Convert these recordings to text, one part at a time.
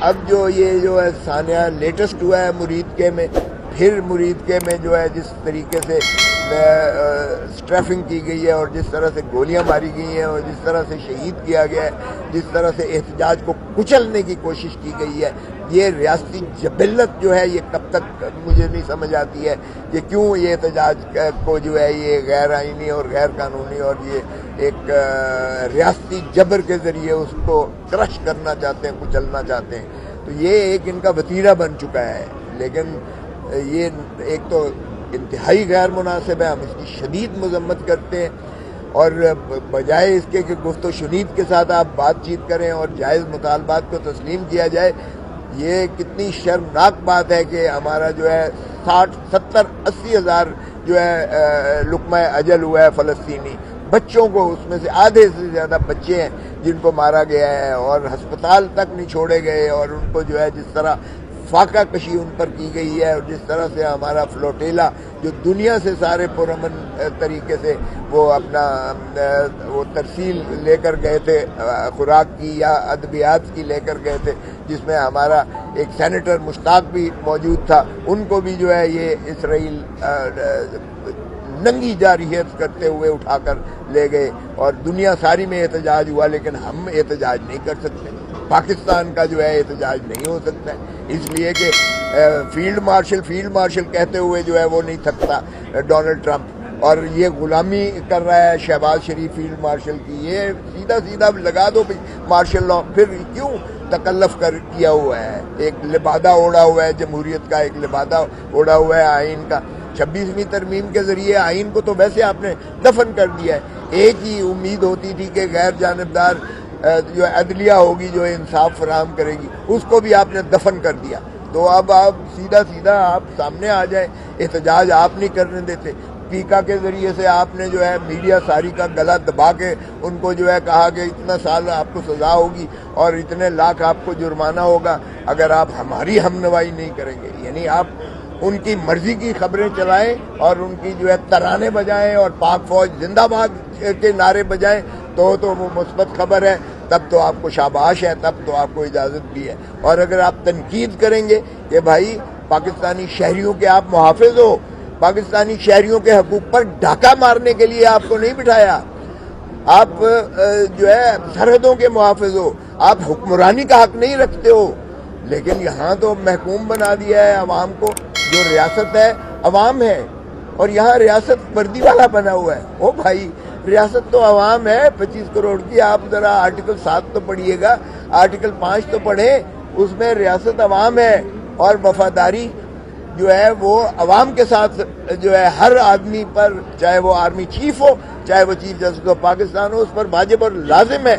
اب جو یہ جو ہے ثانیہ لیٹسٹ ہوا ہے مرید کے میں، پھر مرید کے میں جو ہے جس طریقے سے اسٹریفنگ کی گئی ہے اور جس طرح سے گولیاں ماری گئی ہیں اور جس طرح سے شہید کیا گیا ہے، جس طرح سے احتجاج کو کچلنے کی کوشش کی گئی ہے، یہ ریاستی جبلت جو ہے یہ کب تک مجھے نہیں سمجھ آتی ہے کہ کیوں یہ احتجاج کو جو ہے یہ غیر آئینی اور غیر قانونی اور یہ ایک ریاستی جبر کے ذریعے اس کو کرش کرنا چاہتے ہیں، کچلنا چاہتے ہیں۔ تو یہ ایک ان کا وتیرہ بن چکا ہے، لیکن یہ ایک تو انتہائی غیر مناسب ہے، ہم اس کی شدید مذمت کرتے ہیں، اور بجائے اس کے کہ گفت و شنید کے ساتھ آپ بات چیت کریں اور جائز مطالبات کو تسلیم کیا جائے، یہ کتنی شرمناک بات ہے کہ ہمارا جو ہے 60 70 80 ہزار جو ہے لقمہ اجل ہوا ہے فلسطینی بچوں کو، اس میں سے آدھے سے زیادہ بچے ہیں جن کو مارا گیا ہے اور ہسپتال تک نہیں چھوڑے گئے، اور ان کو جو ہے جس طرح فاقہ کشی ان پر کی گئی ہے، اور جس طرح سے ہمارا فلوٹیلا جو دنیا سے سارے پرامن طریقے سے وہ اپنا وہ ترسیل لے کر گئے تھے خوراک کی یا ادویات کی لے کر گئے تھے، جس میں ہمارا ایک سینیٹر مشتاق بھی موجود تھا، ان کو بھی جو ہے یہ اسرائیل ننگی جارحیت کرتے ہوئے اٹھا کر لے گئے، اور دنیا ساری میں احتجاج ہوا، لیکن ہم احتجاج نہیں کر سکتے، پاکستان کا جو ہے احتجاج نہیں ہو سکتا ہے، اس لیے کہ فیلڈ مارشل کہتے ہوئے جو ہے وہ نہیں تھکتا ڈونلڈ ٹرمپ، اور یہ غلامی کر رہا ہے شہباز شریف فیلڈ مارشل کی، یہ سیدھا لگا دو مارشل لاء، پھر کیوں تکلف کیا ہوا ہے، ایک لبادہ اوڑھا ہوا ہے جمہوریت کا، ایک لبادہ اوڑھا ہوا ہے آئین کا، 26ویں ترمیم کے ذریعے آئین کو تو ویسے آپ نے دفن کر دیا ہے، ایک ہی امید ہوتی تھی کہ غیر جانبدار جو عدلیہ ہوگی جو انصاف فراہم کرے گی، اس کو بھی آپ نے دفن کر دیا، تو اب آپ سیدھا آپ سامنے آ جائیں، احتجاج آپ نہیں کرنے دیتے، پیکا کے ذریعے سے آپ نے جو ہے میڈیا ساری کا گلا دبا کے ان کو جو ہے کہا کہ اتنا سال آپ کو سزا ہوگی اور اتنے لاکھ آپ کو جرمانہ ہوگا اگر آپ ہماری ہمنوائی نہیں کریں گے، یعنی آپ ان کی مرضی کی خبریں چلائیں اور ان کی جو ہے ترانے بجائیں اور پاک فوج زندہ باد کے نعرے بجائیں تو وہ مثبت خبر ہے، تب تو آپ کو شاباش ہے، تب تو آپ کو اجازت بھی ہے، اور اگر آپ تنقید کریں گے کہ بھائی پاکستانی شہریوں کے آپ محافظ ہو، پاکستانی شہریوں کے حقوق پر ڈاکہ مارنے کے لیے آپ کو نہیں بٹھایا، آپ جو ہے سرحدوں کے محافظ ہو، آپ حکمرانی کا حق نہیں رکھتے ہو، لیکن یہاں تو محکوم بنا دیا ہے عوام کو، جو ریاست ہے عوام ہے، اور یہاں ریاست وردی والا بنا ہوا ہے، او بھائی ریاست تو عوام ہے 25 کروڑ کی، آپ ذرا آرٹیکل 7 تو پڑھیے گا، آرٹیکل 5 تو پڑھیں، اس میں ریاست عوام ہے، اور وفاداری جو ہے وہ عوام کے ساتھ جو ہے ہر آدمی پر، چاہے وہ آرمی چیف ہو، چاہے وہ چیف جسٹس آف پاکستان ہو، اس پر واجب اور لازم ہے،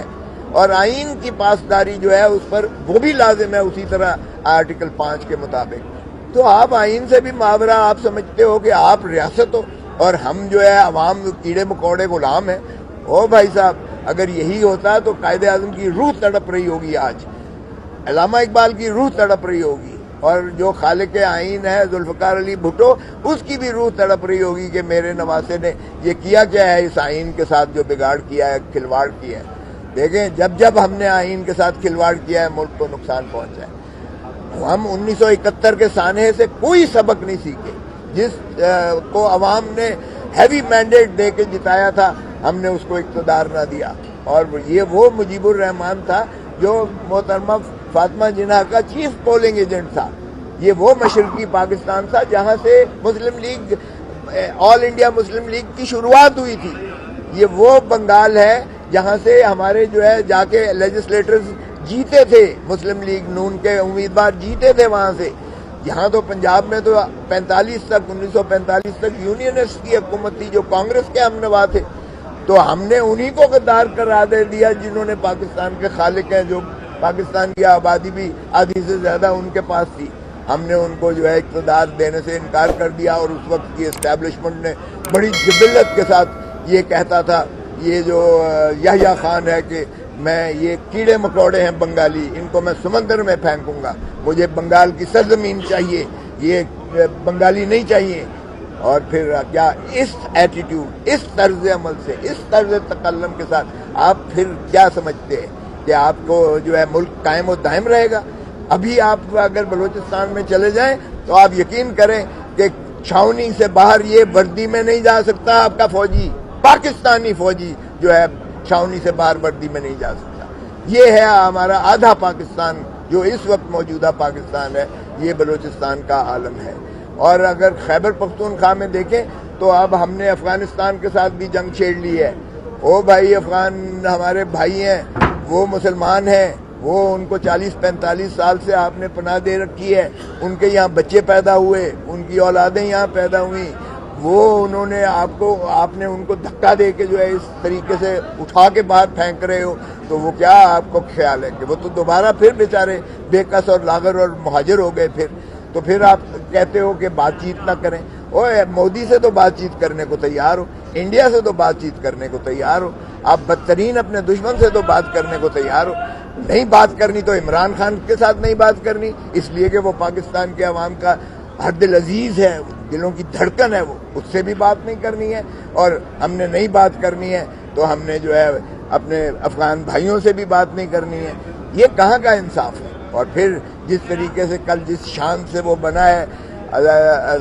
اور آئین کی پاسداری جو ہے اس پر وہ بھی لازم ہے اسی طرح آرٹیکل 5 کے مطابق۔ تو آپ آئین سے بھی ماورا آپ سمجھتے ہو کہ آپ ریاست ہو اور ہم جو ہے عوام کیڑے مکوڑے غلام ہیں، او بھائی صاحب اگر یہی ہوتا تو قائد اعظم کی روح تڑپ رہی ہوگی، آج علامہ اقبال کی روح تڑپ رہی ہوگی، اور جو خالق آئین ہے ذوالفقار علی بھٹو، اس کی بھی روح تڑپ رہی ہوگی کہ میرے نواسے نے یہ کیا کیا ہے اس آئین کے ساتھ، جو بگاڑ کیا ہے، کھلواڑ کیا ہے۔ دیکھیں جب ہم نے آئین کے ساتھ کھلواڑ کیا ہے ملک کو نقصان پہنچا ہے۔ ہم 1971 کے سانحے سے کوئی سبق نہیں سیکھے، جس کو عوام نے ہیوی مینڈیٹ دے کے جتایا تھا، ہم نے اس کو اقتدار نہ دیا، اور یہ وہ مجیب الرحمان تھا جو محترمہ فاطمہ جناح کا چیف پولنگ ایجنٹ تھا، یہ وہ مشرقی پاکستان تھا جہاں سے مسلم لیگ، آل انڈیا مسلم لیگ کی شروعات ہوئی تھی، یہ وہ بنگال ہے جہاں سے ہمارے جو ہے جا کے لیجسلیٹرز جیتے تھے، مسلم لیگ نون کے امیدوار جیتے تھے وہاں سے۔ یہاں تو پنجاب میں تو 1945 تک یونینسٹ کی حکومت تھی جو کانگریس کے ہم نوا تھے، تو ہم نے انہی کو غدار قرار دے دیا جنہوں نے پاکستان کے خالق ہیں، جو پاکستان کی آبادی بھی آدھی سے زیادہ ان کے پاس تھی، ہم نے ان کو جو ہے اقتدار دینے سے انکار کر دیا، اور اس وقت کی اسٹیبلشمنٹ نے بڑی جبلت کے ساتھ یہ کہتا تھا، یہ جو یحییٰ خان ہے کہ میں یہ کیڑے مکوڑے ہیں بنگالی، ان کو میں سمندر میں پھینکوں گا، مجھے بنگال کی سرزمین چاہیے، یہ بنگالی نہیں چاہیے۔ اور پھر کیا اس ایٹیٹیوڈ، اس طرز عمل سے، اس طرز تکلم کے ساتھ آپ پھر کیا سمجھتے ہیں کہ آپ کو جو ہے ملک قائم و دائم رہے گا؟ ابھی آپ اگر بلوچستان میں چلے جائیں تو آپ یقین کریں کہ چھاونی سے باہر یہ وردی میں نہیں جا سکتا آپ کا فوجی، پاکستانی فوجی جو ہے چھاونی سے باہر وردی میں نہیں جا سکتا۔ یہ ہے ہمارا آدھا پاکستان جو اس وقت موجودہ پاکستان ہے، یہ بلوچستان کا عالم ہے۔ اور اگر خیبر پختونخوا میں دیکھیں تو اب ہم نے افغانستان کے ساتھ بھی جنگ چھیڑ لی ہے۔ وہ بھائی افغان ہمارے بھائی ہیں، وہ مسلمان ہیں، وہ ان کو 40-45 سال سے آپ نے پناہ دے رکھی ہے، ان کے یہاں بچے پیدا ہوئے، ان کی اولادیں یہاں پیدا ہوئیں، وہ انہوں نے آپ نے ان کو دھکا دے کے جو ہے اس طریقے سے اٹھا کے باہر پھینک رہے ہو، تو وہ کیا آپ کو خیال ہے کہ وہ تو دوبارہ پھر بیچارے بے کس اور لاغر اور مہاجر ہو گئے تو پھر آپ کہتے ہو کہ بات چیت نہ کریں۔ اوے مودی سے تو بات چیت کرنے کو تیار ہو، انڈیا سے تو بات چیت کرنے کو تیار ہو، آپ بدترین اپنے دشمن سے تو بات کرنے کو تیار ہو۔ نہیں بات کرنی تو عمران خان کے ساتھ نہیں بات کرنی، اس لیے کہ وہ پاکستان کے عوام کا ہر دل عزیز ہے، دلوں کی دھڑکن ہے، وہ اس سے بھی بات نہیں کرنی ہے، اور ہم نے نہیں بات کرنی ہے تو ہم نے جو ہے اپنے افغان بھائیوں سے بھی بات نہیں کرنی ہے۔ یہ کہاں کا انصاف ہے؟ اور پھر جس طریقے سے کل جس شان سے وہ بنا ہے،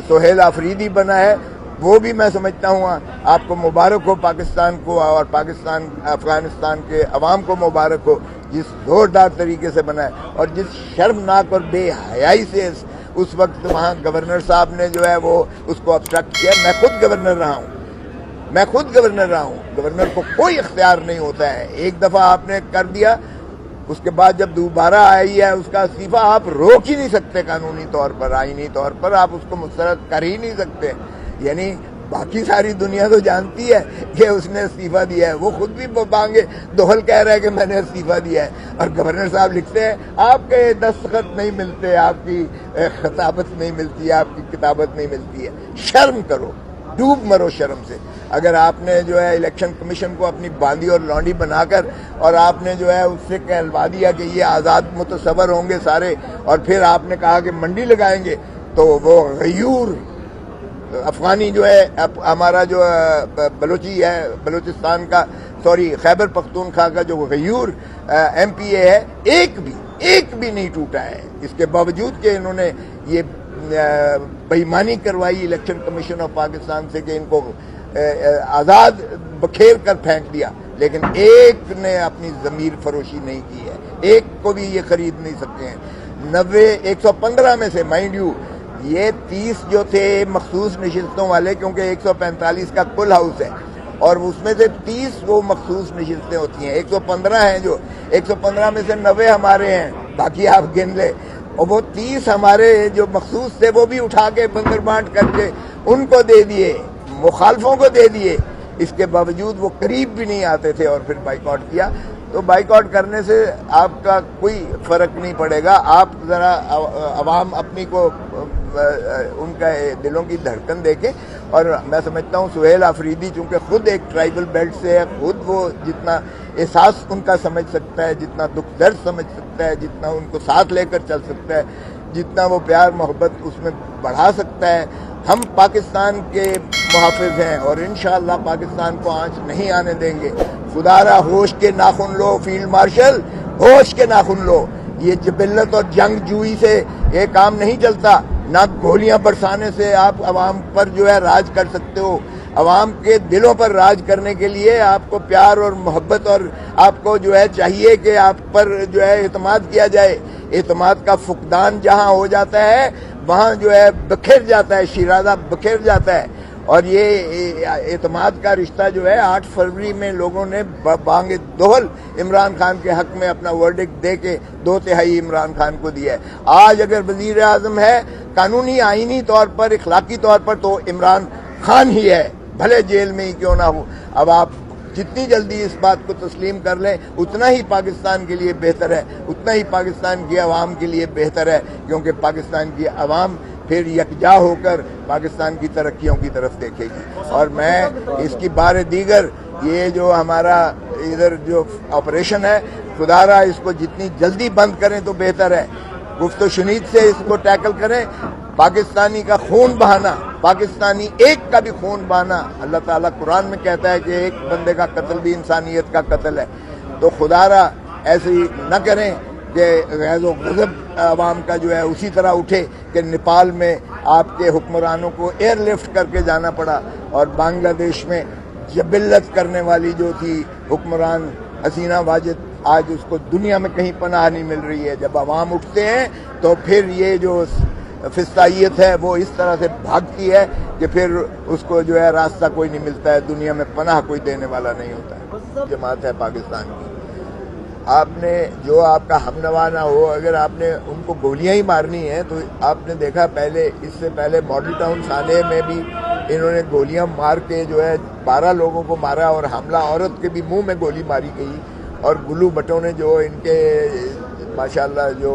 سہیل آفریدی بنا ہے، وہ بھی میں سمجھتا ہوں آپ کو مبارک ہو، پاکستان کو اور افغانستان کے عوام کو مبارک ہو، جس زوردار طریقے سے بنا ہے اور جس شرمناک اور بے حیائی سے اس وقت وہاں گورنر صاحب نے جو ہے وہ اس کو ابسٹرکٹ کیا۔ میں خود گورنر رہا ہوں، گورنر کو کوئی اختیار نہیں ہوتا ہے، ایک دفعہ آپ نے کر دیا، اس کے بعد جب دوبارہ آئی ہے اس کا استعفیٰ آپ روک ہی نہیں سکتے، قانونی طور پر آئینی طور پر آپ اس کو مسترد کر ہی نہیں سکتے۔ یعنی باقی ساری دنیا تو جانتی ہے کہ اس نے استعفیٰ دیا ہے، وہ خود بھی بانگے دہل کہہ رہا ہے کہ میں نے استعفیٰ دیا ہے، اور گورنر صاحب لکھتے ہیں آپ کے دستخط نہیں ملتے، آپ کی خطابت نہیں ملتی، آپ کی کتابت نہیں ملتی ہے۔ شرم کرو، ڈوب مرو شرم سے۔ اگر آپ نے جو ہے الیکشن کمیشن کو اپنی باندی اور لونڈی بنا کر اور آپ نے جو ہے اس سے کہلوا دیا کہ یہ آزاد متصور ہوں گے سارے، اور پھر آپ نے کہا کہ منڈی لگائیں گے، تو وہ غیور افغانی جو ہے ہمارا جو بلوچی ہے بلوچستان کا خیبر پختونخوا کا جو غیور ایم پی اے ہے، ایک بھی نہیں ٹوٹا ہے، اس کے باوجود کہ انہوں نے یہ بےایمانی کروائی الیکشن کمیشن آف پاکستان سے کہ ان کو آزاد بکھیر کر پھینک دیا، لیکن ایک نے اپنی ضمیر فروشی نہیں کی ہے، ایک کو بھی یہ خرید نہیں سکتے ہیں۔ 115 میں سے مائنڈ یو یہ 30 جو تھے مخصوص نشستوں والے، کیونکہ 145 کا کل ہاؤس ہے اور اس میں سے 30 وہ مخصوص نشستیں ہوتی ہیں، 115 ہیں، جو 115 میں سے 90 ہمارے ہیں، باقی آپ گن لے، اور وہ 30 ہمارے جو مخصوص تھے وہ بھی اٹھا کے بندر بانٹ کر کے ان کو دے دیے، مخالفوں کو دے دیے، اس کے باوجود وہ قریب بھی نہیں آتے تھے اور پھر بائیکاٹ کیا۔ تو بائیکاٹ کرنے سے آپ کا کوئی فرق نہیں پڑے گا، آپ ذرا عوام اپنی کو ان کا دلوں کی دھڑکن دیکھیں، اور میں سمجھتا ہوں سہیل آفریدی چونکہ خود ایک ٹرائبل بیلٹ سے ہے، خود وہ جتنا احساس ان کا سمجھ سکتا ہے، جتنا دکھ درد سمجھ سکتا ہے، جتنا ان کو ساتھ لے کر چل سکتا ہے، جتنا وہ پیار محبت اس میں بڑھا سکتا ہے۔ ہم پاکستان کے محافظ ہیں اور انشاءاللہ پاکستان کو آنچ نہیں آنے دیں گے۔ خدا را ہوش کے ناخن لو فیلڈ مارشل، ہوش کے ناخن لو۔ یہ جبلت اور جنگ جوئی سے یہ کام نہیں چلتا، نہ گولیاں برسانے سے آپ عوام پر جو ہے راج کر سکتے ہو۔ عوام کے دلوں پر راج کرنے کے لیے آپ کو پیار اور محبت اور آپ کو جو ہے چاہیے کہ آپ پر جو ہے اعتماد کیا جائے۔ اعتماد کا فقدان جہاں ہو جاتا ہے وہاں جو ہے بکھر جاتا ہے، شیرازہ بکھر جاتا ہے، اور یہ اعتماد کا رشتہ جو ہے 8 فروری میں لوگوں نے بانگ دہل عمران خان کے حق میں اپنا ورڈکٹ دے کے 2/3 عمران خان کو دیا ہے۔ آج اگر وزیر اعظم ہے قانونی آئینی طور پر اخلاقی طور پر تو عمران خان ہی ہے، بھلے جیل میں ہی کیوں نہ ہو۔ اب آپ جتنی جلدی اس بات کو تسلیم کر لیں اتنا ہی پاکستان کے لیے بہتر ہے، اتنا ہی پاکستان کی عوام کے لیے بہتر ہے، کیونکہ پاکستان کی عوام پھر یکجا ہو کر پاکستان کی ترقیوں کی طرف دیکھے گی۔ اور میں اس کی بار دیگر یہ جو ہمارا ادھر جو آپریشن ہے، خدا را اس کو جتنی جلدی بند کریں تو بہتر ہے، گفت و شنید سے اس کو ٹیکل کریں۔ پاکستانی کا خون بہانا، پاکستانی ایک کا بھی خون بہانا، اللہ تعالیٰ قرآن میں کہتا ہے کہ ایک بندے کا قتل بھی انسانیت کا قتل ہے، تو خدا را ایسے ہی نہ کریں کہ غیظ و غضب عوام کا جو ہے اسی طرح اٹھے کہ نیپال میں آپ کے حکمرانوں کو ایئر لفٹ کر کے جانا پڑا، اور بنگلہ دیش میں جبلت کرنے والی جو تھی حکمران حسینہ واجد، آج اس کو دنیا میں کہیں پناہ نہیں مل رہی ہے۔ جب عوام اٹھتے ہیں تو پھر یہ جو فسطائیت ہے وہ اس طرح سے بھاگتی ہے کہ پھر اس کو جو ہے راستہ کوئی نہیں ملتا ہے، دنیا میں پناہ کوئی دینے والا نہیں ہوتا ہے۔ جماعت ہے پاکستان کی، آپ نے جو آپ کا ہم نوا نہ ہو، اگر آپ نے ان کو گولیاں ہی مارنی ہیں تو آپ نے دیکھا پہلے، اس سے پہلے ماڈل ٹاؤن سانحہ میں بھی انہوں نے گولیاں مار کے جو ہے 12 لوگوں کو مارا، اور حاملہ عورت کے بھی منہ میں گولی ماری گئی، اور گلو بھٹوں نے جو ان کے ماشاءاللہ جو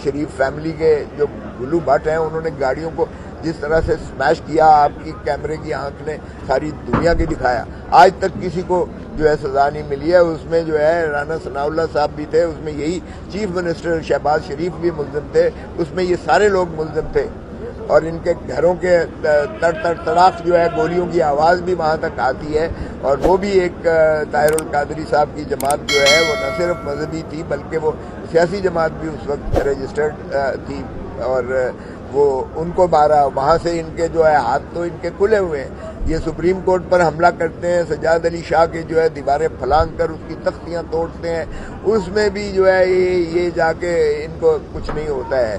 شریف فیملی کے جو گلو بھٹ ہیں، انہوں نے گاڑیوں کو جس طرح سے سمیش کیا، آپ کی کیمرے کی آنکھ نے ساری دنیا کی دکھایا، آج تک کسی کو جو ہے سزا نہیں ملی ہے۔ اس میں جو ہے رانا ثناء اللہ صاحب بھی تھے، اس میں یہی چیف منسٹر شہباز شریف بھی ملزم تھے، اس میں یہ سارے لوگ ملزم تھے، اور ان کے گھروں کے تڑاق جو ہے گولیوں کی آواز بھی وہاں تک آتی ہے۔ اور وہ بھی ایک طاہر القادری صاحب کی جماعت جو ہے وہ نہ صرف مذہبی تھی بلکہ وہ سیاسی جماعت بھی اس وقت رجسٹرڈ تھی، اور وہ ان کو مارا، وہاں سے ان کے جو ہے ہاتھ تو ان کے کھلے ہوئے ہیں۔ یہ سپریم کورٹ پر حملہ کرتے ہیں، سجاد علی شاہ کی جو ہے دیواریں پھلانگ کر اس کی تختیاں توڑتے ہیں، اس میں بھی جو ہے یہ جا کے ان کو کچھ نہیں ہوتا ہے۔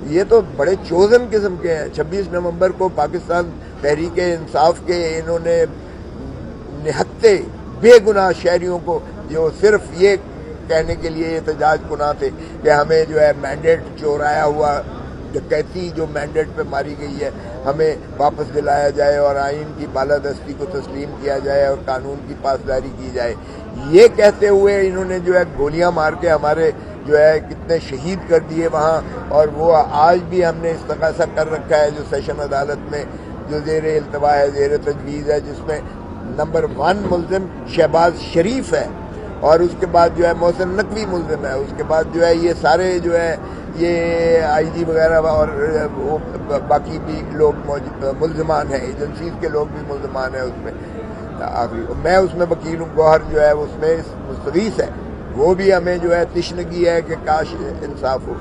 یہ تو بڑے چوزن قسم کے ہیں۔ 26 نومبر کو پاکستان تحریک انصاف کے انہوں نے نہتے بے گناہ شہریوں کو جو صرف یہ کہنے کے لیے احتجاج کناں تھے کہ ہمیں جو ہے مینڈیٹ چورایا ہوا ڈکیتی جو مینڈیٹ پہ ماری گئی ہے ہمیں واپس دلایا جائے، اور آئین کی بالادستی کو تسلیم کیا جائے، اور قانون کی پاسداری کی جائے، یہ کہتے ہوئے انہوں نے جو ہے گولیاں مار کے ہمارے جو ہے کتنے شہید کر دیے وہاں۔ اور وہ آج بھی ہم نے استغاثہ کر رکھا ہے جو سیشن عدالت میں جو زیر التوا ہے، زیر تجویز ہے، جس میں نمبر 1 ملزم شہباز شریف ہے، اور اس کے بعد جو ہے محسن نقوی ملزم ہے، اس کے بعد جو ہے یہ سارے جو ہے یہ آئی جی وغیرہ اور باقی بھی لوگ ملزمان ہیں، ایجنسیز کے لوگ بھی ملزمان ہیں اس میں۔ آخری میں اس میں وکیل ہوں، گوہر جو ہے اس میں مستغیث ہے، وہ بھی ہمیں جو ہے تشنگی ہے کہ کاش انصاف ہو۔